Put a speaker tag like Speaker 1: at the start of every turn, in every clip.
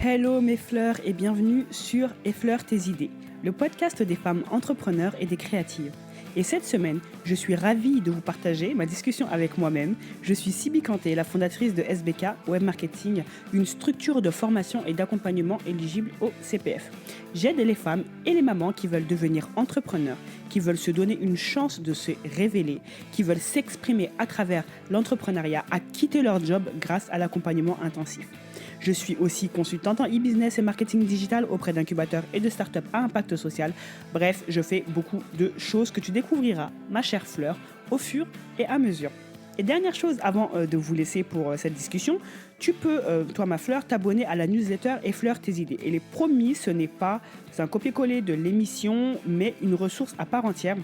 Speaker 1: Hello mes fleurs et bienvenue sur Effleure tes idées, le podcast des femmes entrepreneurs et des créatives. Et cette semaine, je suis ravie de vous partager ma discussion avec moi-même. Je suis Siby Kanté, la fondatrice de SBK Web Marketing, une structure de formation et d'accompagnement éligible au CPF. J'aide les femmes et les mamans qui veulent devenir entrepreneurs, qui veulent se donner une chance de se révéler, qui veulent s'exprimer à travers l'entrepreneuriat, à quitter leur job grâce à l'accompagnement intensif. Je suis aussi consultante en e-business et marketing digital auprès d'incubateurs et de startups à impact social. Bref, je fais beaucoup de choses que tu découvriras, ma chère Fleur, au fur et à mesure. Et dernière chose avant de vous laisser pour cette discussion, tu peux, toi ma Fleur, t'abonner à la newsletter Effleure tes idées. Et les promis, c'est un copier-coller de l'émission, mais une ressource à part entière.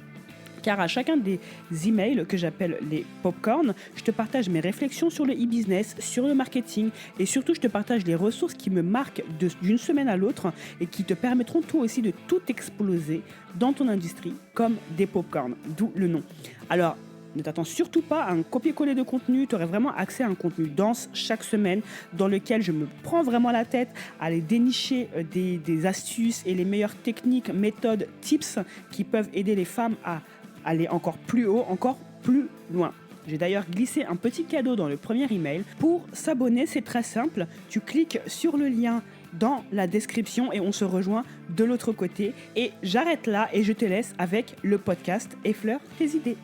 Speaker 1: Car à chacun des emails que j'appelle les popcorn, je te partage mes réflexions sur le e-business, sur le marketing et surtout je te partage les ressources qui me marquent d'une semaine à l'autre et qui te permettront toi aussi de tout exploser dans ton industrie comme des popcorn, d'où le nom. Alors, ne t'attends surtout pas à un copier-coller de contenu, tu aurais vraiment accès à un contenu dense chaque semaine dans lequel je me prends vraiment la tête à aller dénicher des astuces et les meilleures techniques, méthodes, tips qui peuvent aider les femmes à aller encore plus haut, encore plus loin. J'ai d'ailleurs glissé un petit cadeau dans le premier email. Pour s'abonner, c'est très simple. Tu cliques sur le lien dans la description et on se rejoint de l'autre côté. Et j'arrête là et je te laisse avec le podcast Effleure tes idées.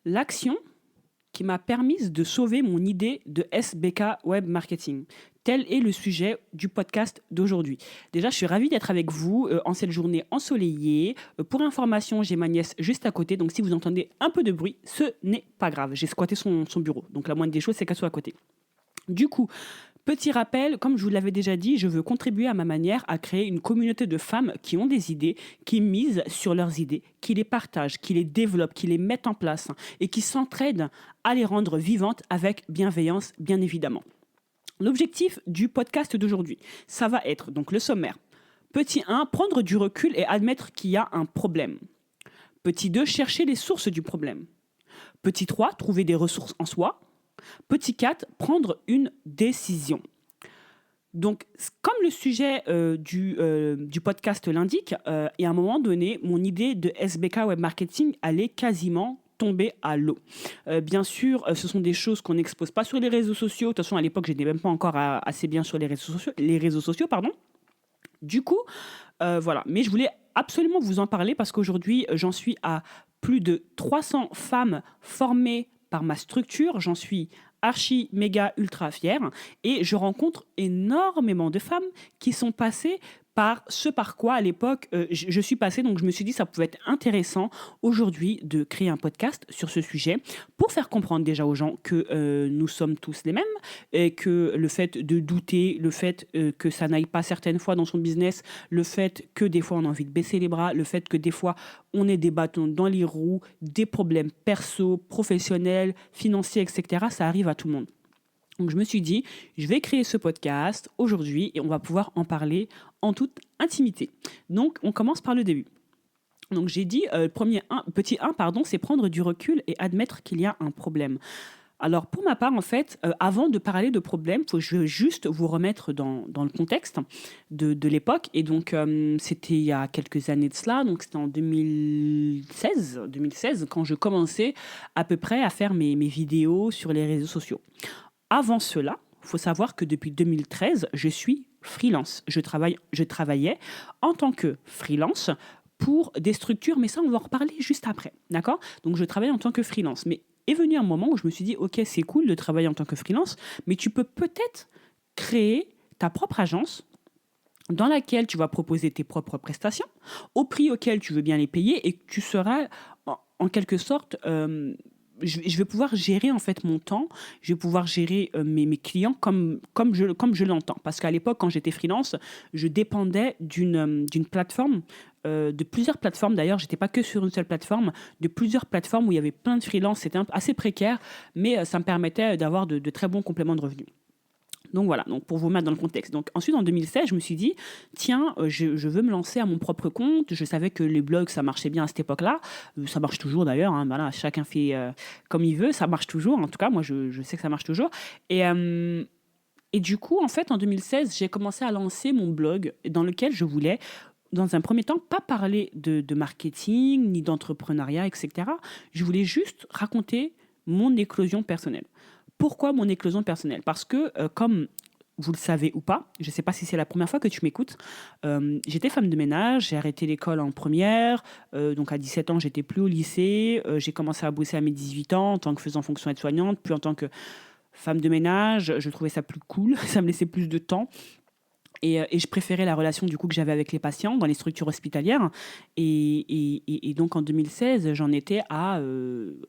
Speaker 1: L'action qui m'a permise de sauver mon idée de SBK Web Marketing. Tel est le sujet du podcast d'aujourd'hui. Déjà, je suis ravie d'être avec vous en cette journée ensoleillée. Pour information, j'ai ma nièce juste à côté, donc si vous entendez un peu de bruit, ce n'est pas grave. J'ai squatté son bureau, donc la moindre des choses, c'est qu'elle soit à côté. Du coup, petit rappel, comme je vous l'avais déjà dit, je veux contribuer à ma manière à créer une communauté de femmes qui ont des idées, qui misent sur leurs idées, qui les partagent, qui les développent, qui les mettent en place et qui s'entraident à les rendre vivantes avec bienveillance, bien évidemment. L'objectif du podcast d'aujourd'hui, ça va être donc le sommaire. Petit 1, prendre du recul et admettre qu'il y a un problème. Petit 2, chercher les sources du problème. Petit 3, trouver des ressources en soi. Petit 4, prendre une décision. Donc, comme le sujet du podcast l'indique, et à un moment donné, mon idée de SBK Web Marketing allait quasiment tomber à l'eau. Bien sûr, ce sont des choses qu'on n'expose pas sur les réseaux sociaux. De toute façon, à l'époque, je n'étais même pas encore assez bien sur les réseaux sociaux. Du coup, voilà. Mais je voulais absolument vous en parler parce qu'aujourd'hui, j'en suis à plus de 300 femmes formées par ma structure. J'en suis archi, méga, ultra fière. Et je rencontre énormément de femmes qui sont passées par ce par quoi, à l'époque, je suis passée. Donc, je me suis dit que ça pouvait être intéressant aujourd'hui de créer un podcast sur ce sujet pour faire comprendre déjà aux gens que nous sommes tous les mêmes et que le fait de douter, le fait que ça n'aille pas certaines fois dans son business, le fait que des fois on a envie de baisser les bras, le fait que des fois on ait des bâtons dans les roues, des problèmes perso, professionnels, financiers, etc., ça arrive à tout le monde. Donc, je me suis dit, je vais créer ce podcast aujourd'hui et on va pouvoir en parler en toute intimité. Donc, on commence par le début. Donc, j'ai dit, petit 1, c'est prendre du recul et admettre qu'il y a un problème. Alors, pour ma part, en fait, avant de parler de problème, je veux juste vous remettre dans le contexte de l'époque. Et donc, c'était il y a quelques années de cela. Donc, c'était en 2016, quand je commençais à peu près à faire mes vidéos sur les réseaux sociaux. Avant cela, il faut savoir que depuis 2013, je suis freelance. Je travaillais en tant que freelance pour des structures, mais ça, on va en reparler juste après, d'accord ? Donc, je travaillais en tant que freelance. Mais est venu un moment où je me suis dit, OK, c'est cool de travailler en tant que freelance, mais tu peux peut-être créer ta propre agence dans laquelle tu vas proposer tes propres prestations, au prix auquel tu veux bien les payer et que tu seras en quelque sorte... je vais pouvoir gérer en fait mon temps, je vais pouvoir gérer mes clients comme je l'entends. Parce qu'à l'époque, quand j'étais freelance, je dépendais d'une plateforme, de plusieurs plateformes. D'ailleurs, j'étais pas que sur une seule plateforme, de plusieurs plateformes où il y avait plein de freelance. C'était assez précaire, mais ça me permettait d'avoir de très bons compléments de revenus. Donc voilà, donc pour vous mettre dans le contexte. Donc ensuite, en 2016, je me suis dit, tiens, je veux me lancer à mon propre compte. Je savais que les blogs, ça marchait bien à cette époque-là. Ça marche toujours d'ailleurs. Hein, voilà, chacun fait comme il veut. Ça marche toujours. En tout cas, moi, je sais que ça marche toujours. Et, euh, et du coup, en fait, en 2016, j'ai commencé à lancer mon blog dans lequel je voulais, dans un premier temps, pas parler de marketing ni d'entrepreneuriat, etc. Je voulais juste raconter mon éclosion personnelle. Pourquoi mon éclosion personnelle? Parce que, comme vous le savez ou pas, je ne sais pas si c'est la première fois que tu m'écoutes, j'étais femme de ménage, j'ai arrêté l'école en première, donc à 17 ans, j'étais plus au lycée, j'ai commencé à bosser à mes 18 ans en tant que faisant fonction aide-soignante, puis en tant que femme de ménage, je trouvais ça plus cool, ça me laissait plus de temps. Et je préférais la relation du coup que j'avais avec les patients dans les structures hospitalières. Et donc en 2016, j'en étais à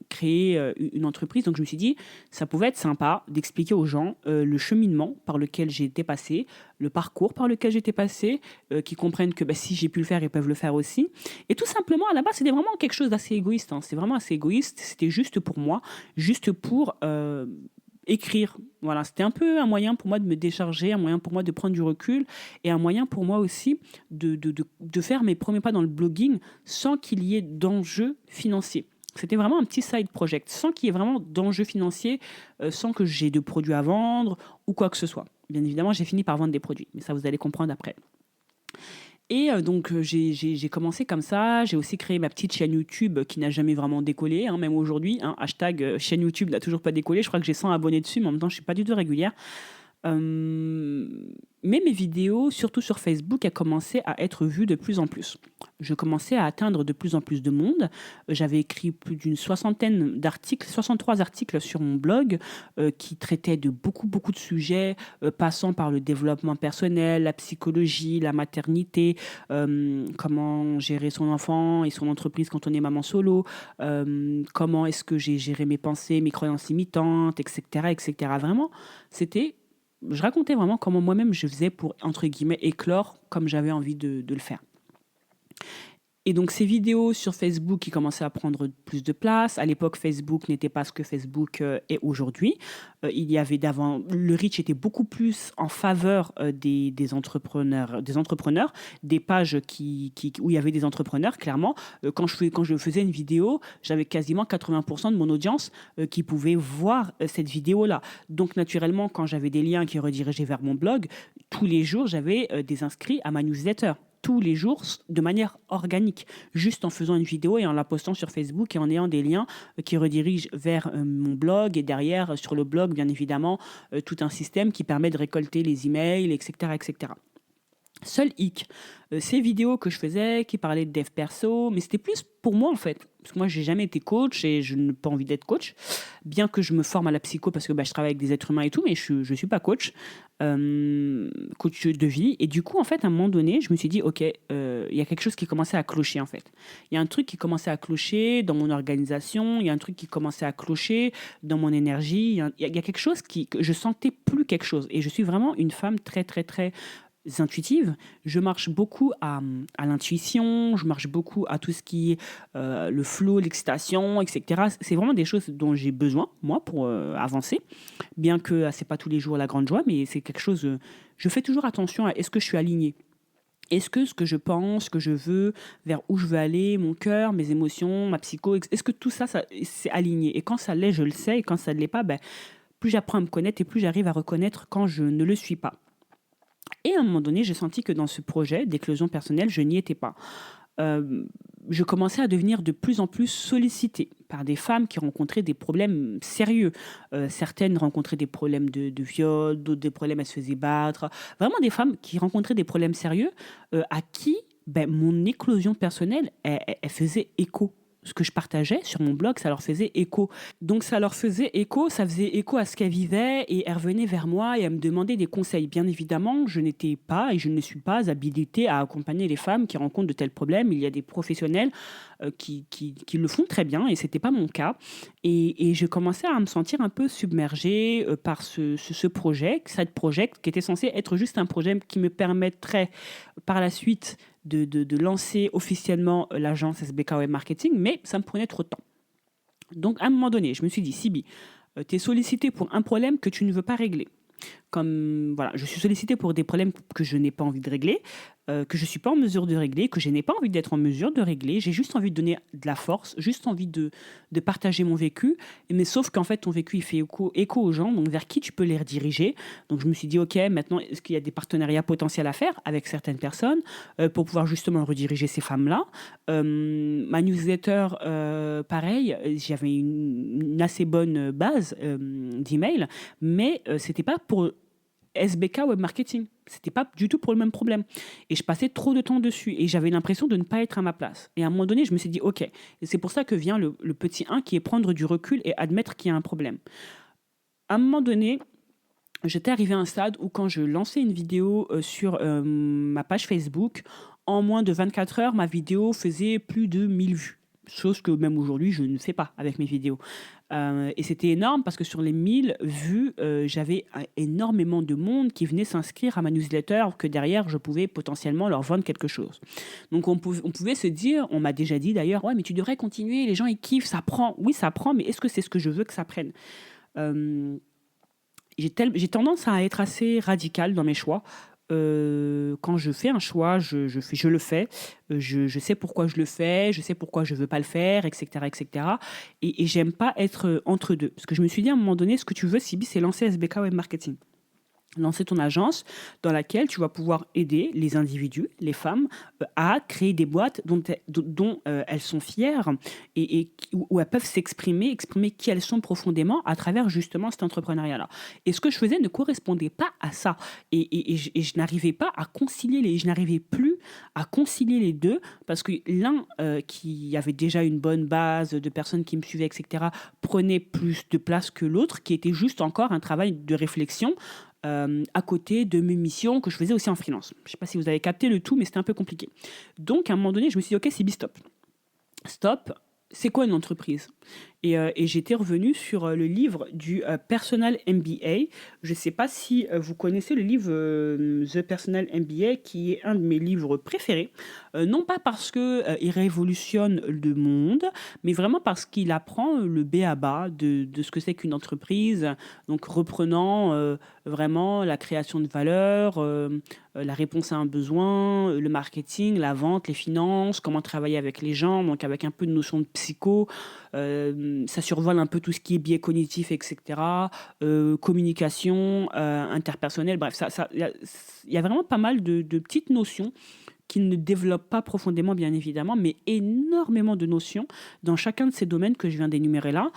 Speaker 1: créer une entreprise. Donc je me suis dit, ça pouvait être sympa d'expliquer aux gens le cheminement par lequel j'ai été passée, le parcours par lequel j'étais passée, qu'ils comprennent que bah, si j'ai pu le faire, ils peuvent le faire aussi. Et tout simplement, à la base, c'était vraiment quelque chose d'assez égoïste. Hein. C'est vraiment assez égoïste. C'était juste pour moi, juste pour écrire. Voilà, c'était un peu un moyen pour moi de me décharger, un moyen pour moi de prendre du recul et un moyen pour moi aussi de faire mes premiers pas dans le blogging sans qu'il y ait d'enjeux financiers. C'était vraiment un petit side project, sans qu'il y ait vraiment d'enjeux financiers, sans que j'ai de produits à vendre ou quoi que ce soit. Bien évidemment, j'ai fini par vendre des produits, mais ça vous allez comprendre après. Et donc, j'ai commencé comme ça. J'ai aussi créé ma petite chaîne YouTube qui n'a jamais vraiment décollé, hein, même aujourd'hui. Hein, hashtag chaîne YouTube n'a toujours pas décollé. Je crois que j'ai 100 abonnés dessus, mais en même temps, je ne suis pas du tout régulière. Euh, mais mes vidéos, surtout sur Facebook, elles commençaient à être vues de plus en plus. Je commençais à atteindre de plus en plus de monde. J'avais écrit plus d'une soixantaine d'articles, 63 articles sur mon blog qui traitaient de beaucoup, beaucoup de sujets, passant par le développement personnel, la psychologie, la maternité, comment gérer son enfant et son entreprise quand on est maman solo, comment est-ce que j'ai géré mes pensées, mes croyances limitantes, etc., etc. Vraiment, je racontais vraiment comment moi-même je faisais pour, entre guillemets, éclore comme j'avais envie de le faire. Et donc, ces vidéos sur Facebook qui commençaient à prendre plus de place. À l'époque, Facebook n'était pas ce que Facebook est aujourd'hui. Il y avait d'avant, le reach était beaucoup plus en faveur des entrepreneurs, des pages où il y avait des entrepreneurs, clairement. Quand je faisais une vidéo, j'avais quasiment 80% de mon audience qui pouvait voir cette vidéo-là. Donc, naturellement, quand j'avais des liens qui redirigeaient vers mon blog, tous les jours, j'avais des inscrits à ma newsletter. Tous les jours de manière organique, juste en faisant une vidéo et en la postant sur Facebook et en ayant des liens qui redirigent vers mon blog et derrière sur le blog, bien évidemment, tout un système qui permet de récolter les emails, etc. etc. Seul hic, ces vidéos que je faisais qui parlaient de dev perso, mais c'était plus pour moi en fait. Parce que moi, j'ai jamais été coach et je n'ai pas envie d'être coach. Bien que je me forme à la psycho parce que je travaille avec des êtres humains et tout, mais je ne suis pas coach. Coach de vie. Et du coup, en fait, à un moment donné, je me suis dit, OK, il y a quelque chose qui commençait à clocher en fait. Il y a un truc qui commençait à clocher dans mon organisation, il y a un truc qui commençait à clocher dans mon énergie. Il y a quelque chose que je sentais plus quelque chose. Et je suis vraiment une femme très, très, très intuitive. Je marche beaucoup à l'intuition, je marche beaucoup à tout ce qui est le flow, l'excitation, etc. C'est vraiment des choses dont j'ai besoin, moi, pour avancer. Bien que c'est pas tous les jours la grande joie, mais c'est quelque chose... je fais toujours attention à est-ce que je suis alignée. Est-ce que ce que je pense, ce que je veux, vers où je veux aller, mon cœur, mes émotions, ma psycho, est-ce que tout ça, c'est aligné? Et quand ça l'est, je le sais. Et quand ça ne l'est pas, ben, plus j'apprends à me connaître et plus j'arrive à reconnaître quand je ne le suis pas. Et à un moment donné, j'ai senti que dans ce projet d'éclosion personnelle, je n'y étais pas. Je commençais à devenir de plus en plus sollicitée par des femmes qui rencontraient des problèmes sérieux. Certaines rencontraient des problèmes de viol, d'autres des problèmes, elles se faisaient battre. Vraiment des femmes qui rencontraient des problèmes sérieux à qui mon éclosion personnelle, elle faisait écho. Ce que je partageais sur mon blog, ça leur faisait écho. Donc ça leur faisait écho, ça faisait écho à ce qu'elles vivaient et elles revenaient vers moi et elles me demandaient des conseils. Bien évidemment, je n'étais pas et je ne suis pas habilitée à accompagner les femmes qui rencontrent de tels problèmes. Il y a des professionnels qui le font très bien et ce n'était pas mon cas. Et je commençais à me sentir un peu submergée par ce projet, cette project qui était censé être juste un projet qui me permettrait par la suite de lancer officiellement l'agence SBK Web Marketing, mais ça me prenait trop de temps. Donc, à un moment donné, je me suis dit, Sibi, tu es sollicité pour un problème que tu ne veux pas régler. comme voilà, je suis sollicitée pour des problèmes que je n'ai pas envie de régler, que je ne suis pas en mesure de régler, que je n'ai pas envie d'être en mesure de régler. J'ai juste envie de donner de la force, juste envie de partager mon vécu. Mais sauf qu'en fait, ton vécu, il fait écho aux gens, donc vers qui tu peux les rediriger. Donc je me suis dit, OK, maintenant, est-ce qu'il y a des partenariats potentiels à faire avec certaines personnes pour pouvoir justement rediriger ces femmes-là. Ma newsletter, pareil, j'avais une assez bonne base d'emails, mais c'était pas pour SBK Web Marketing. C'était pas du tout pour le même problème. Et je passais trop de temps dessus. Et j'avais l'impression de ne pas être à ma place. Et à un moment donné, je me suis dit, OK. Et c'est pour ça que vient le petit 1 qui est prendre du recul et admettre qu'il y a un problème. À un moment donné, j'étais arrivé à un stade où quand je lançais une vidéo sur ma page Facebook, en moins de 24 heures, ma vidéo faisait plus de 1000 vues. Chose que même aujourd'hui, je ne fais pas avec mes vidéos. Et c'était énorme parce que sur les 1000 vues, j'avais énormément de monde qui venait s'inscrire à ma newsletter, que derrière, je pouvais potentiellement leur vendre quelque chose. Donc on pouvait se dire, on m'a déjà dit d'ailleurs, ouais, mais tu devrais continuer, les gens ils kiffent, ça prend. Oui, ça prend, mais est-ce que c'est ce que je veux que ça prenne? J'ai tendance à être assez radicale dans mes choix. Quand je fais un choix, je le fais. Je sais pourquoi je le fais, je sais pourquoi je ne veux pas le faire, etc. etc. Et j'aime pas être entre deux. Parce que je me suis dit à un moment donné, ce que tu veux, Sibi, c'est lancer SBK Web Marketing. Lancer ton agence dans laquelle tu vas pouvoir aider les individus, les femmes, à créer des boîtes dont elles sont fières et où elles peuvent exprimer qui elles sont profondément à travers justement cet entrepreneuriat-là. Et ce que je faisais ne correspondait pas à ça. Et je n'arrivais pas à concilier je n'arrivais plus à concilier les deux parce que l'un qui avait déjà une bonne base de personnes qui me suivaient, etc., prenait plus de place que l'autre, qui était juste encore un travail de réflexion à côté de mes missions que je faisais aussi en freelance. Je ne sais pas si vous avez capté le tout, mais c'était un peu compliqué. Donc, à un moment donné, je me suis dit, OK, Sibi, stop. Stop, c'est quoi une entreprise? Et j'étais revenue sur le livre du Personal MBA. Je ne sais pas si vous connaissez le livre The Personal MBA, qui est un de mes livres préférés. Non pas parce qu'il révolutionne le monde, mais vraiment parce qu'il apprend le b.a.-ba de ce que c'est qu'une entreprise. Donc reprenant vraiment la création de valeur, la réponse à un besoin, le marketing, la vente, les finances, comment travailler avec les gens, donc avec un peu de notion de psycho. Ça survole un peu tout ce qui est biais cognitif, etc. Communication, interpersonnelle, bref, il y a vraiment pas mal de petites notions qui ne développent pas profondément, bien évidemment, mais énormément de notions dans chacun de ces domaines que je viens d'énumérer là,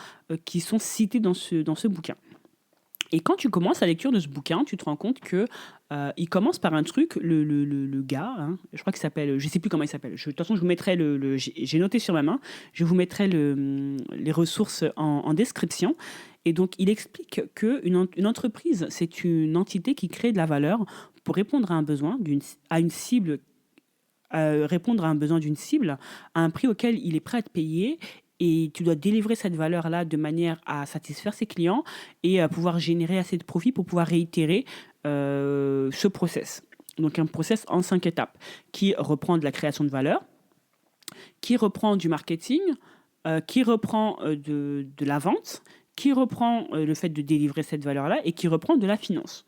Speaker 1: qui sont cités dans ce bouquin. Et quand tu commences la lecture de ce bouquin, tu te rends compte que il commence par un truc, le gars, hein, je crois qu'il s'appelle, je ne sais plus comment il s'appelle. De toute façon, je vous mettrai j'ai noté sur ma main, je vous mettrai les ressources en description. Et donc, il explique qu'une entreprise, c'est une entité qui crée de la valeur pour répondre à un besoin, à une cible, répondre à un besoin d'une cible, à un prix auquel il est prêt à te payer. Et tu dois délivrer cette valeur-là de manière à satisfaire ses clients et à pouvoir générer assez de profit pour pouvoir réitérer ce process. Donc un process en 5 étapes qui reprend de la création de valeur, qui reprend du marketing, qui reprend de la vente, qui reprend le fait de délivrer cette valeur-là et qui reprend de la finance.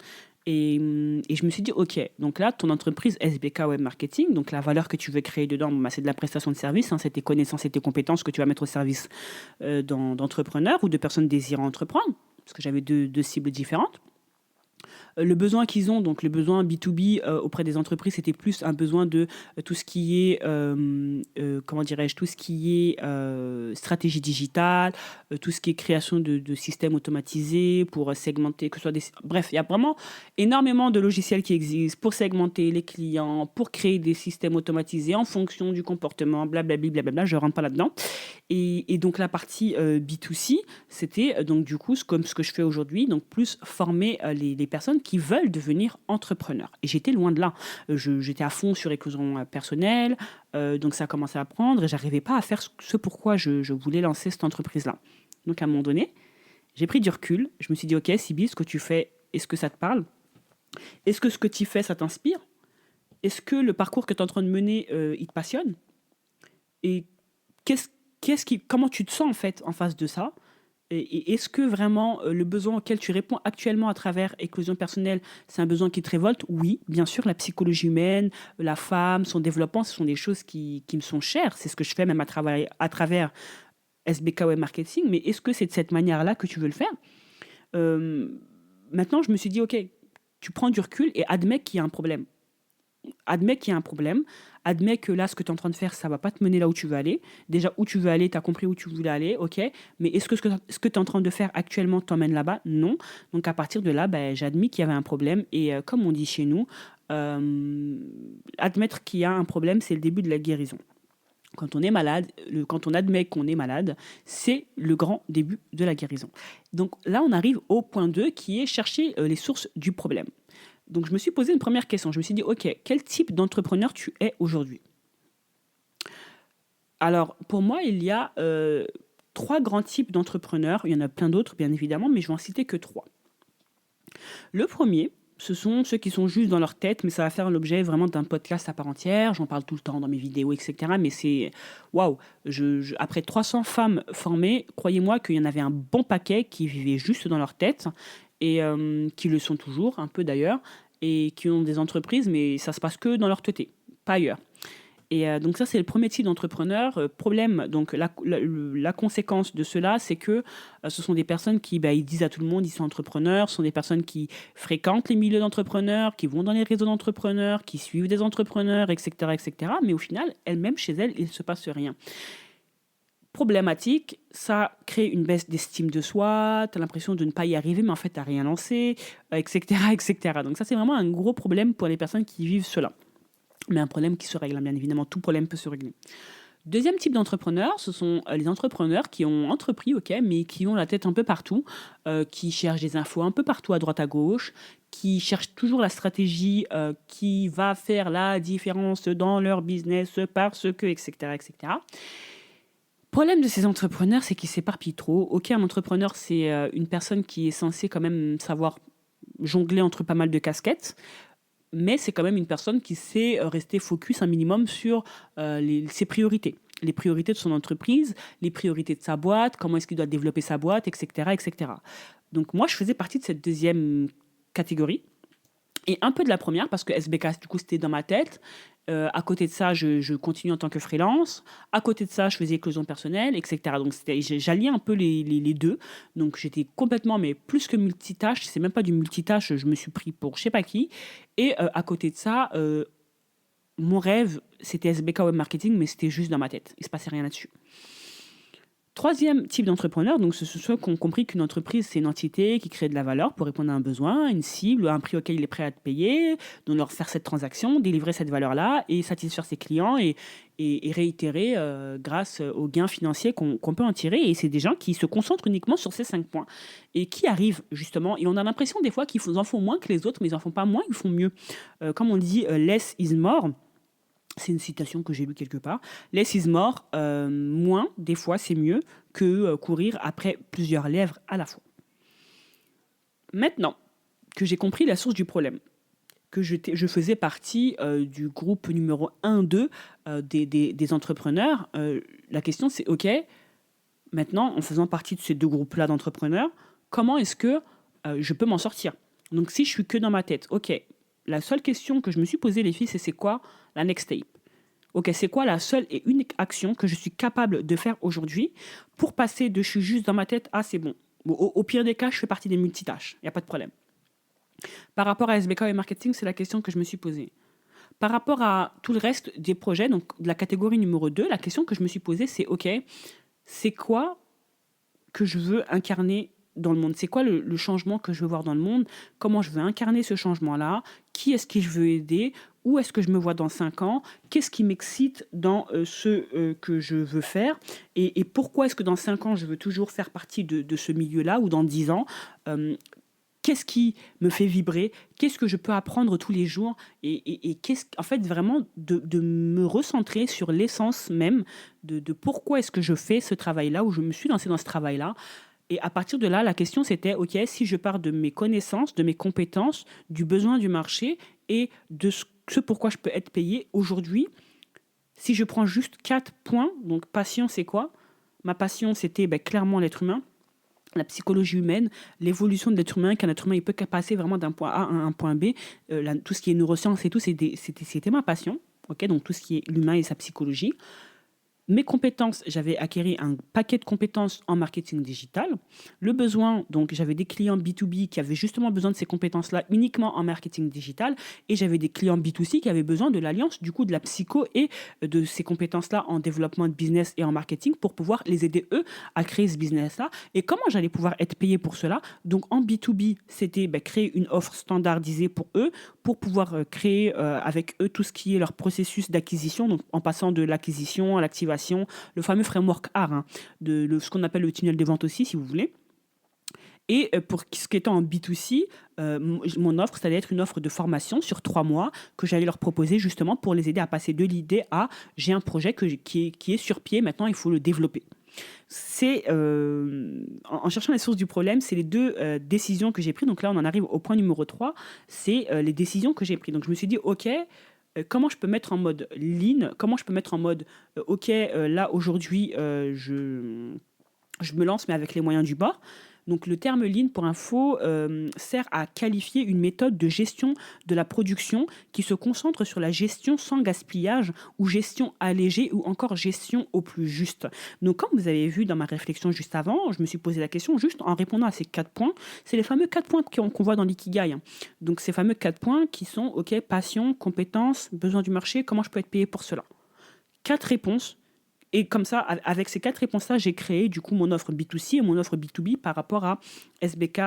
Speaker 1: Et je me suis dit, OK, donc là, ton entreprise SBK Web Marketing, donc la valeur que tu veux créer dedans, c'est de la prestation de service, hein, c'est tes connaissances et tes compétences que tu vas mettre au service d'entrepreneurs ou de personnes désirant entreprendre, parce que j'avais deux cibles différentes. Le besoin qu'ils ont, donc le besoin B2B auprès des entreprises, c'était plus un besoin de tout ce qui est, comment dirais-je, tout ce qui est stratégie digitale, tout ce qui est création de systèmes automatisés pour segmenter, que ce soit bref, il y a vraiment énormément de logiciels qui existent pour segmenter les clients, pour créer des systèmes automatisés en fonction du comportement, blablabla, blablabla, je ne rentre pas là-dedans. Et donc la partie B2C, c'était donc du coup comme ce que je fais aujourd'hui, donc plus former les personnes qui veulent devenir entrepreneurs. Et j'étais loin de là. J'étais à fond sur l'éclosion personnelle, donc ça a commencé à prendre et j'arrivais pas à faire ce pourquoi je voulais lancer cette entreprise-là. Donc à un moment donné, j'ai pris du recul. Je me suis dit, OK, Sibyl, ce que tu fais, est-ce que ça te parle? Est-ce que ce que tu fais, ça t'inspire? Est-ce que le parcours que tu es en train de mener, il te passionne? Et comment tu te sens en fait en face de ça? Et est-ce que vraiment le besoin auquel tu réponds actuellement à travers éclosion personnelle, c'est un besoin qui te révolte? Oui, bien sûr, la psychologie humaine, la femme, son développement, ce sont des choses qui me sont chères. C'est ce que je fais même à travers SBK Web Marketing. Mais est-ce que c'est de cette manière-là que tu veux le faire? Euh, Maintenant, je me suis dit, OK, tu prends du recul et admets qu'il y a un problème. Admets qu'il y a un problème. Admets que là, ce que tu es en train de faire, ça va pas te mener là où tu veux aller. Déjà, où tu veux aller, tu as compris où tu voulais aller, OK. Mais est-ce que ce que tu es en train de faire actuellement t'emmène là-bas? Non. Donc, à partir de là, ben, j'ai admis qu'il y avait un problème. Et comme on dit chez nous, admettre qu'il y a un problème, c'est le début de la guérison. Quand on est malade, quand on admet qu'on est malade, c'est le grand début de la guérison. Donc là, on arrive au point 2 qui est chercher les sources du problème. Donc je me suis posé une première question. Je me suis dit, OK, quel type d'entrepreneur tu es aujourd'hui? Alors pour moi, il y a trois grands types d'entrepreneurs. Il y en a plein d'autres, bien évidemment, mais je vais en citer que trois. Le premier, ce sont ceux qui sont juste dans leur tête, mais ça va faire l'objet vraiment d'un podcast à part entière. J'en parle tout le temps dans mes vidéos, etc. Mais c'est waouh! Après 300 femmes formées, croyez-moi qu'il y en avait un bon paquet qui vivaient juste dans leur tête et qui le sont toujours, un peu d'ailleurs, et qui ont des entreprises, mais ça se passe que dans leur tête, pas ailleurs. Et donc ça, c'est le premier type d'entrepreneur. Problème, donc la conséquence de cela, c'est que ce sont des personnes qui ils disent à tout le monde, ils sont entrepreneurs. Ce sont des personnes qui fréquentent les milieux d'entrepreneurs, qui vont dans les réseaux d'entrepreneurs, qui suivent des entrepreneurs, etc., etc. Mais au final, elles-mêmes, chez elles, il ne se passe rien. Problématique, ça crée une baisse d'estime de soi, tu as l'impression de ne pas y arriver, mais en fait, tu n'as rien lancé, etc., etc. Donc ça, c'est vraiment un gros problème pour les personnes qui vivent cela. Mais un problème qui se règle, bien évidemment, tout problème peut se régler. Deuxième type d'entrepreneurs, ce sont les entrepreneurs qui ont entrepris, ok, mais qui ont la tête un peu partout, qui cherchent des infos un peu partout à droite à gauche, qui cherchent toujours la stratégie qui va faire la différence dans leur business parce que, etc., etc. Problème de ces entrepreneurs, c'est qu'ils s'éparpillent trop. Ok, un entrepreneur, c'est une personne qui est censée quand même savoir jongler entre pas mal de casquettes, mais c'est quand même une personne qui sait rester focus un minimum sur ses priorités. Les priorités de son entreprise, les priorités de sa boîte, comment est-ce qu'il doit développer sa boîte, etc., etc. Donc moi, je faisais partie de cette deuxième catégorie. Et un peu de la première, parce que SBK, du coup, c'était dans ma tête. À côté de ça, je continue en tant que freelance. À côté de ça, je faisais éclosion personnelle, etc. Donc, j'alliais un peu les deux. Donc, j'étais complètement, mais plus que multitâche. C'est même pas du multitâche, je me suis pris pour je sais pas qui. Et à côté de ça, mon rêve, c'était SBK Web Marketing, mais c'était juste dans ma tête. Il se passait rien là-dessus. Troisième type d'entrepreneur, donc ce sont ceux qui ont compris qu'une entreprise, c'est une entité qui crée de la valeur pour répondre à un besoin, une cible, un prix auquel il est prêt à te payer, donc leur faire cette transaction, délivrer cette valeur-là et satisfaire ses clients et réitérer grâce aux gains financiers qu'on peut en tirer. Et c'est des gens qui se concentrent uniquement sur ces 5 points et qui arrivent justement. Et on a l'impression des fois qu'ils en font moins que les autres, mais ils en font pas moins, ils font mieux. Comme on dit, less is more. C'est une citation que j'ai lue quelque part. Less is more, moins, des fois, c'est mieux que courir après plusieurs lèvres à la fois. Maintenant que j'ai compris la source du problème, que je faisais partie du groupe numéro 1-2 des entrepreneurs, la question c'est, OK, maintenant, en faisant partie de ces deux groupes-là d'entrepreneurs, comment est-ce que je peux m'en sortir? Donc si je suis que dans ma tête, OK, la seule question que je me suis posée, les filles, c'est quoi la next step? OK, c'est quoi la seule et unique action que je suis capable de faire aujourd'hui pour passer de je suis juste dans ma tête à c'est bon. Au pire des cas, je fais partie des multitâches. Il n'y a pas de problème. Par rapport à SBK et marketing, c'est la question que je me suis posée. Par rapport à tout le reste des projets, donc de la catégorie numéro 2, la question que je me suis posée, c'est OK, c'est quoi que je veux incarner dans le monde? C'est quoi le changement que je veux voir dans le monde? Comment je veux incarner ce changement-là? Qui est-ce que je veux aider? Où est-ce que je me vois dans 5 ans? Qu'est-ce qui m'excite dans ce que je veux faire? Et pourquoi est-ce que dans 5 ans, je veux toujours faire partie de ce milieu-là ou dans 10 ans? Qu'est-ce qui me fait vibrer? Qu'est-ce que je peux apprendre tous les jours? Et en fait, vraiment, de me recentrer sur l'essence même de pourquoi est-ce que je fais ce travail-là, où je me suis lancée dans ce travail-là. Et à partir de là, la question c'était, OK, si je pars de mes connaissances, de mes compétences, du besoin du marché et de ce pourquoi je peux être payé aujourd'hui, si je prends juste 4 points, donc passion c'est quoi? Ma passion c'était clairement l'être humain. la psychologie humaine, l'évolution de l'être humain, qu'un être humain il peut passer vraiment d'un point A à un point B. Tout ce qui est neurosciences et tout, c'était ma passion. Ok, donc tout ce qui est l'humain et sa psychologie. Mes compétences, j'avais acquis un paquet de compétences en marketing digital. Le besoin, donc j'avais des clients B2B qui avaient justement besoin de ces compétences-là uniquement en marketing digital. Et j'avais des clients B2C qui avaient besoin de l'alliance, du coup, de la psycho et de ces compétences-là en développement de business et en marketing pour pouvoir les aider, eux, à créer ce business-là. Et comment j'allais pouvoir être payé pour cela? Donc en B2B, c'était créer une offre standardisée pour eux, pour pouvoir créer avec eux tout ce qui est leur processus d'acquisition, donc en passant de l'acquisition à l'activation, le fameux framework AR, hein, ce qu'on appelle le tunnel de vente aussi, si vous voulez. Et pour ce qui était en B2C, mon offre, ça allait être une offre de formation sur 3 mois que j'allais leur proposer justement pour les aider à passer de l'idée à j'ai un projet qui est sur pied, maintenant il faut le développer. C'est en cherchant les sources du problème, c'est les deux décisions que j'ai prises. Donc là, on en arrive au point numéro 3, c'est les décisions que j'ai prises. Donc je me suis dit, OK, comment je peux mettre en mode lean, comment je peux mettre en mode, OK, là aujourd'hui, je me lance, mais avec les moyens du bord. Donc le terme lean, pour info, sert à qualifier une méthode de gestion de la production qui se concentre sur la gestion sans gaspillage ou gestion allégée ou encore gestion au plus juste. Donc comme vous avez vu dans ma réflexion juste avant, je me suis posé la question juste en répondant à ces 4 points. C'est les fameux 4 points qu'on voit dans l'Ikigai, hein. Donc ces fameux 4 points qui sont, OK, passion, compétence, besoin du marché, comment je peux être payé pour cela. 4 réponses. Et comme ça, avec ces 4 réponses-là, j'ai créé du coup mon offre B2C et mon offre B2B par rapport à SBK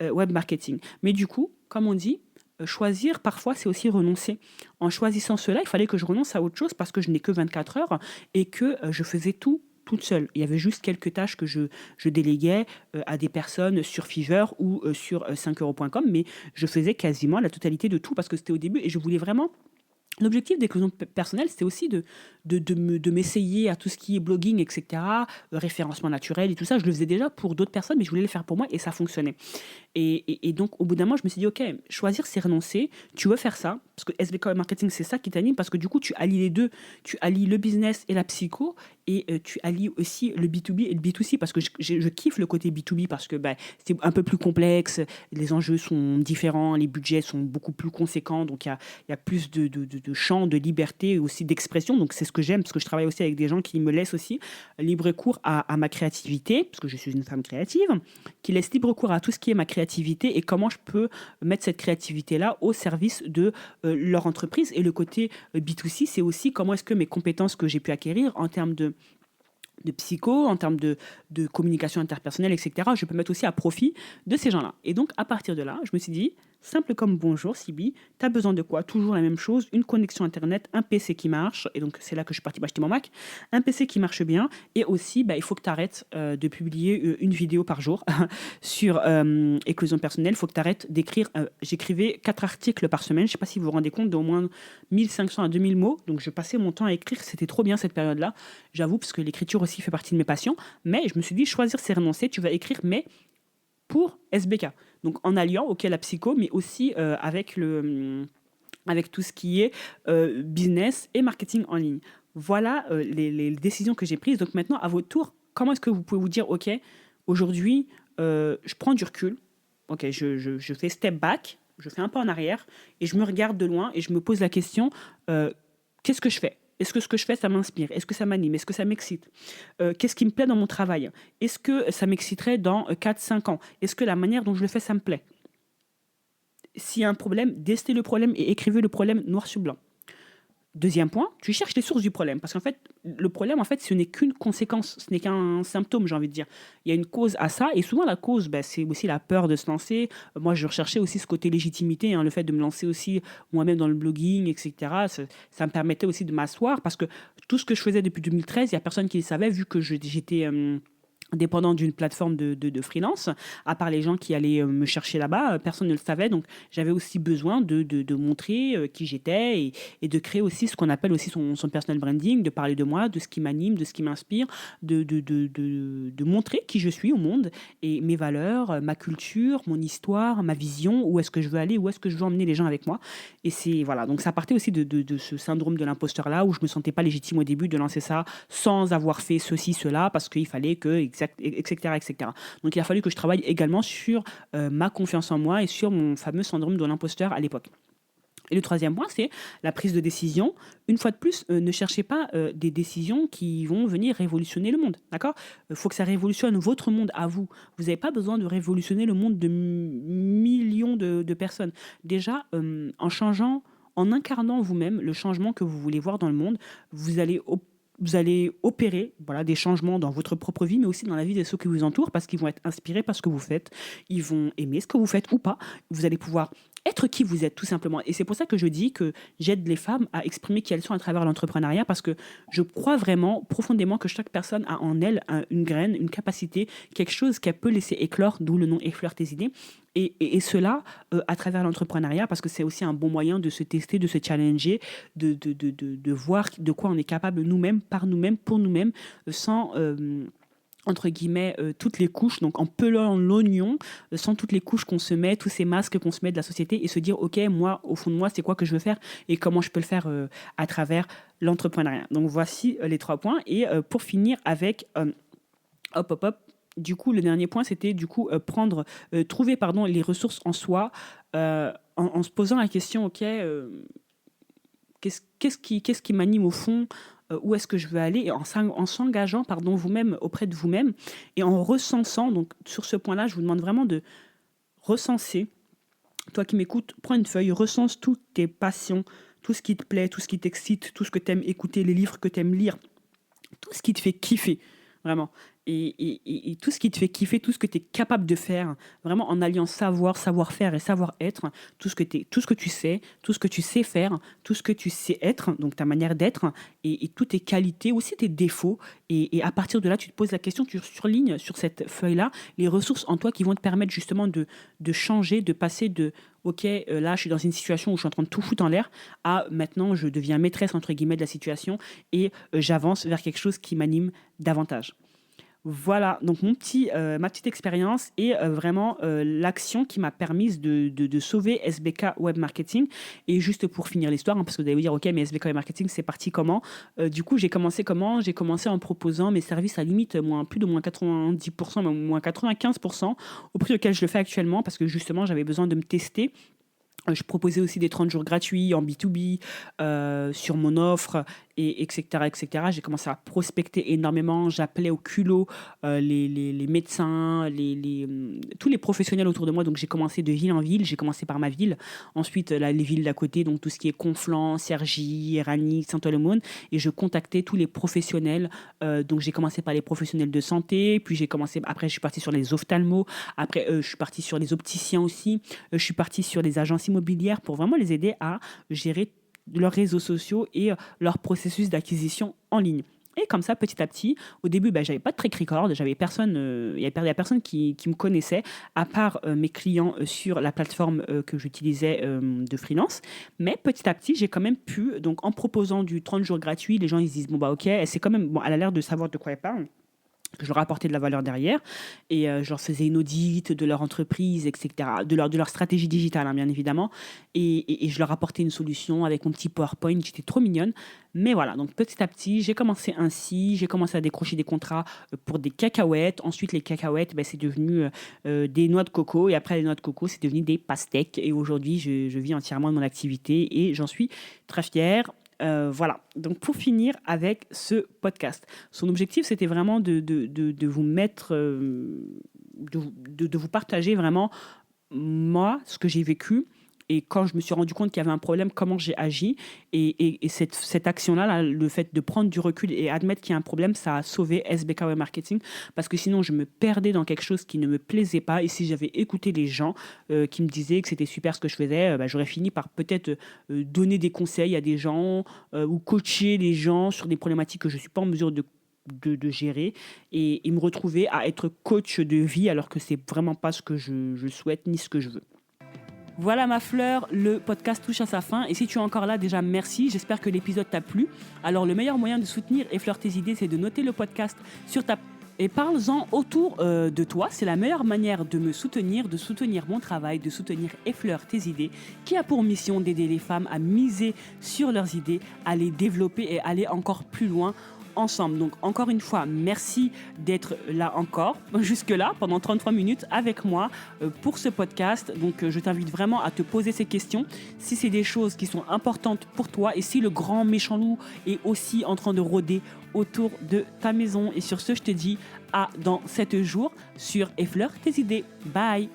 Speaker 1: Web Marketing. Mais du coup, comme on dit, choisir parfois, c'est aussi renoncer. En choisissant cela, il fallait que je renonce à autre chose parce que je n'ai que 24 heures et que je faisais tout toute seule. Il y avait juste quelques tâches que je déléguais à des personnes sur Fiverr ou sur 5euros.com, mais je faisais quasiment la totalité de tout parce que c'était au début et je voulais vraiment. L'objectif d'éclosion personnelle, c'était aussi de m'essayer à tout ce qui est blogging, etc., référencement naturel et tout ça. Je le faisais déjà pour d'autres personnes, mais je voulais le faire pour moi et ça fonctionnait. Et donc, au bout d'un moment, je me suis dit, OK, choisir, c'est renoncer. Tu veux faire ça, parce que SBK Marketing, c'est ça qui t'anime, parce que du coup, tu allies les deux. Tu allies le business et la psycho, et tu allies aussi le B2B et le B2C, parce que je kiffe le côté B2B, parce que c'est un peu plus complexe, les enjeux sont différents, les budgets sont beaucoup plus conséquents, donc il y a plus de champs, de liberté et aussi d'expression. Donc, c'est ce que j'aime, parce que je travaille aussi avec des gens qui me laissent aussi libre cours à ma créativité, parce que je suis une femme créative, qui laisse libre cours à tout ce qui est ma créativité et comment je peux mettre cette créativité-là au service de leur entreprise. Et le côté B2C, c'est aussi comment est-ce que mes compétences que j'ai pu acquérir en termes de psycho, en termes de communication interpersonnelle, etc., je peux mettre aussi à profit de ces gens-là. Et donc, à partir de là, je me suis dit, simple comme bonjour, Sibi, tu as besoin de quoi? Toujours la même chose, une connexion Internet, un PC qui marche, et donc c'est là que je suis partie m'acheter mon Mac, un PC qui marche bien, et aussi, il faut que tu arrêtes de publier une vidéo par jour sur éclosion personnelle, il faut que tu arrêtes d'écrire, j'écrivais 4 articles par semaine, je ne sais pas si vous vous rendez compte, d'au moins 1500 à 2000 mots, donc je passais mon temps à écrire, c'était trop bien cette période-là, j'avoue, parce que l'écriture aussi fait partie de mes passions, mais je me suis dit, choisir c'est renoncer, tu vas écrire, mais pour SBK. Donc en alliant, ok, la psycho, mais aussi avec tout ce qui est business et marketing en ligne. Voilà les décisions que j'ai prises. Donc maintenant, à votre tour, comment est-ce que vous pouvez vous dire, ok, aujourd'hui, je prends du recul, ok, je fais step back, je fais un pas en arrière, et je me regarde de loin, et je me pose la question, qu'est-ce que je fais? Est-ce que ce que je fais, ça m'inspire? Est-ce que ça m'anime? Est-ce que ça m'excite? Qu'est-ce qui me plaît dans mon travail? Est-ce que ça m'exciterait dans 4-5 ans? Est-ce que la manière dont je le fais, ça me plaît? S'il y a un problème, testez le problème et écrivez le problème noir sur blanc. Deuxième point, tu cherches les sources du problème. Parce qu'en fait, le problème, en fait, ce n'est qu'une conséquence, ce n'est qu'un symptôme, j'ai envie de dire. Il y a une cause à ça, et souvent la cause, c'est aussi la peur de se lancer. Moi, je recherchais aussi ce côté légitimité, hein, le fait de me lancer aussi moi-même dans le blogging, etc. Ça me permettait aussi de m'asseoir, parce que tout ce que je faisais depuis 2013, il n'y a personne qui le savait, vu que j'étais dépendant d'une plateforme de freelance, à part les gens qui allaient me chercher là-bas, personne ne le savait, donc j'avais aussi besoin de montrer qui j'étais et de créer aussi ce qu'on appelle aussi son personal branding, de parler de moi, de ce qui m'anime, de ce qui m'inspire, de montrer qui je suis au monde et mes valeurs, ma culture, mon histoire, ma vision, où est-ce que je veux aller, où est-ce que je veux emmener les gens avec moi. Et c'est, voilà, donc ça partait aussi de ce syndrome de l'imposteur-là, où je me sentais pas légitime au début de lancer ça sans avoir fait ceci, cela, parce qu'il fallait que, etc., etc. Donc, il a fallu que je travaille également sur ma confiance en moi et sur mon fameux syndrome de l'imposteur à l'époque. Et le troisième point, c'est la prise de décision. Une fois de plus, ne cherchez pas des décisions qui vont venir révolutionner le monde. D'accord ? Il faut que ça révolutionne votre monde à vous. Vous n'avez pas besoin de révolutionner le monde de millions de personnes. Déjà, en changeant, en incarnant vous-même le changement que vous voulez voir dans le monde, vous allez opérer des changements dans votre propre vie, mais aussi dans la vie de ceux qui vous entourent, parce qu'ils vont être inspirés par ce que vous faites. Ils vont aimer ce que vous faites ou pas. Vous allez pouvoir être qui vous êtes, tout simplement. Et c'est pour ça que je dis que j'aide les femmes à exprimer qui elles sont à travers l'entrepreneuriat, parce que je crois vraiment profondément que chaque personne a en elle une graine, une capacité, quelque chose qu'elle peut laisser éclore, d'où le nom Effleure tes idées. Et cela à travers l'entrepreneuriat, parce que c'est aussi un bon moyen de se tester, de se challenger, de voir de quoi on est capable nous-mêmes, par nous-mêmes, pour nous-mêmes, sans entre guillemets, toutes les couches, donc en pelant l'oignon, sans toutes les couches qu'on se met, tous ces masques qu'on se met de la société, et se dire, ok, moi, au fond de moi, c'est quoi que je veux faire et comment je peux le faire à travers l'entrepreneuriat. Donc voici les 3 points. Et pour finir avec, du coup, le dernier point, c'était trouver les ressources en soi, en se posant la question, ok, qu'est-ce qui m'anime au fond, où est-ce que je veux aller, et en s'engageant vous-même auprès de vous-même, et en recensant. Donc sur ce point-là, je vous demande vraiment de recenser. Toi qui m'écoutes, prends une feuille, recense toutes tes passions, tout ce qui te plaît, tout ce qui t'excite, tout ce que tu aimes écouter, les livres que tu aimes lire, tout ce qui te fait kiffer, vraiment. Et tout ce qui te fait kiffer, tout ce que tu es capable de faire, vraiment en alliant savoir-faire et savoir-être, tout ce que tu sais, tout ce que tu sais faire, tout ce que tu sais être, donc ta manière d'être, et toutes tes qualités, aussi tes défauts. Et à partir de là, tu te poses la question, tu surlignes sur cette feuille-là les ressources en toi qui vont te permettre justement de changer, de passer de ok, là je suis dans une situation où je suis en train de tout foutre en l'air, à maintenant je deviens maîtresse entre guillemets de la situation, et j'avance vers quelque chose qui m'anime davantage. Voilà, donc ma petite expérience et vraiment l'action qui m'a permise de sauver SBK Web Marketing. Et juste pour finir l'histoire, parce que vous allez vous dire, ok, mais SBK Web Marketing, c'est parti comment ? Du coup, j'ai commencé comment ? J'ai commencé en proposant mes services à limite plus de moins 90%, mais moins 95% au prix auquel je le fais actuellement, parce que justement, j'avais besoin de me tester. Je proposais aussi des 30 jours gratuits en B2B sur mon offre, etc., etc. J'ai commencé à prospecter énormément. J'appelais au culot les médecins, tous les professionnels autour de moi. Donc, j'ai commencé de ville en ville. J'ai commencé par ma ville. Ensuite, les villes d'à côté, donc tout ce qui est Conflans, Cergy, Éragny, Saint-Ouen-l'Aumône. Et je contactais tous les professionnels. Donc, j'ai commencé par les professionnels de santé. Puis, après, je suis partie sur les ophtalmos. Après, je suis partie sur les opticiens aussi. Je suis partie sur les agences immobilières pour vraiment les aider à gérer leurs réseaux sociaux et leur processus d'acquisition en ligne. Et comme ça, petit à petit, au début, j'avais pas de track record, j'avais personne, il y a personne qui me connaissait, à part mes clients sur la plateforme que j'utilisais de freelance. Mais petit à petit, j'ai quand même pu, donc en proposant du 30 jours gratuit, les gens ils se disent, ok, c'est quand même, elle a l'air de savoir de quoi elle parle. Je leur apportais de la valeur derrière, et je leur faisais une audit de leur entreprise, etc., de leur stratégie digitale, bien évidemment, et je leur apportais une solution avec mon petit PowerPoint. J'étais trop mignonne. Mais voilà, donc petit à petit, j'ai commencé ainsi, j'ai commencé à décrocher des contrats pour des cacahuètes. Ensuite, les cacahuètes, c'est devenu des noix de coco, et après les noix de coco, c'est devenu des pastèques, et aujourd'hui, je vis entièrement de mon activité, et j'en suis très fière. Voilà, donc pour finir avec ce podcast, son objectif, c'était vraiment de vous mettre, de vous partager vraiment, moi, ce que j'ai vécu, et quand je me suis rendu compte qu'il y avait un problème, comment j'ai agi. Et cette action-là, le fait de prendre du recul et admettre qu'il y a un problème, ça a sauvé SBK Web Marketing, parce que sinon, je me perdais dans quelque chose qui ne me plaisait pas. Et si j'avais écouté les gens qui me disaient que c'était super ce que je faisais, j'aurais fini par peut-être donner des conseils à des gens ou coacher les gens sur des problématiques que je ne suis pas en mesure de gérer, et me retrouver à être coach de vie, alors que c'est vraiment pas ce que je souhaite ni ce que je veux. Voilà ma fleur, le podcast touche à sa fin, et si tu es encore là, déjà merci, j'espère que l'épisode t'a plu. Alors le meilleur moyen de soutenir Effleure tes idées, c'est de noter le podcast sur ta... Et parle-en autour de toi, c'est la meilleure manière de me soutenir, de soutenir mon travail, de soutenir Effleure tes idées, qui a pour mission d'aider les femmes à miser sur leurs idées, à les développer et aller encore plus loin ensemble. Donc encore une fois, merci d'être là encore, jusque-là, pendant 33 minutes avec moi pour ce podcast. Donc je t'invite vraiment à te poser ces questions. Si c'est des choses qui sont importantes pour toi et si le grand méchant loup est aussi en train de rôder autour de ta maison. Et sur ce, je te dis à dans 7 jours sur Effleure tes idées. Bye!